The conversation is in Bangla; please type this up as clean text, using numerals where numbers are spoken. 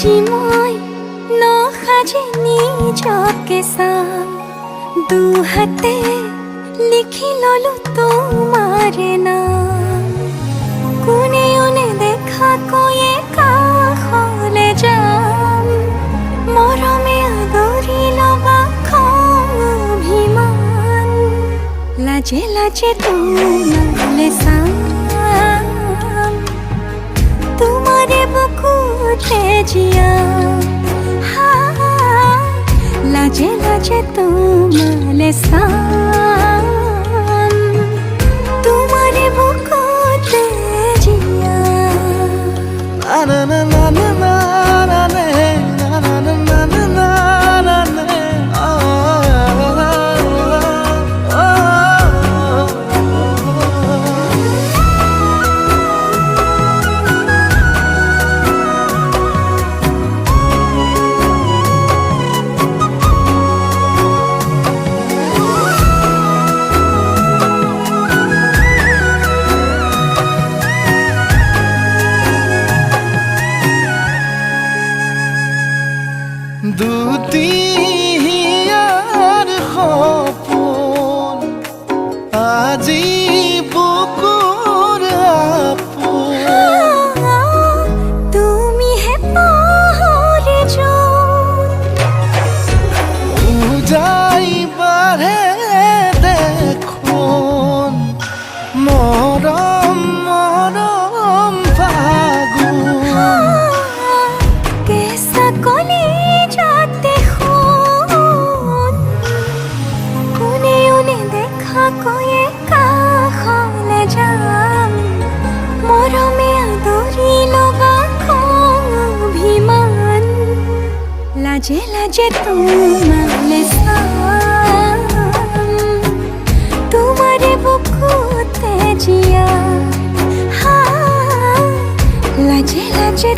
আজি মই নসাজে নিজকে চাম দুহাতে লিখি ললো তোমাৰ নাম কোনেও নেদেখাকৈয়ে কাষলে যাম মৰমে আদৰি লবা খং অভিমান লাজে লাজে তোমালে চাম তোমাৰে বুকুতে জিয়া লাজে লাজে তোমালে চাম তোমাৰে বুকুতে জিয়া না না না না না না না না না না না না না না দুটিয়াৰ সপোন আজি বুকুৰ আপোন তুমিহে পাহৰি যোৱা উজাই বাঢ়ে দেখোন মৰম মৰম ফাগুন কেঁচা কলি যাতে কোনেও নেদেখাকৈয়ে কাষলে যাম মৰমে আদৰি লবা খং অভিমান লাজে লাজে তোমালে চাম তোমাৰে বুকুতে জিয়া লাজে লাজে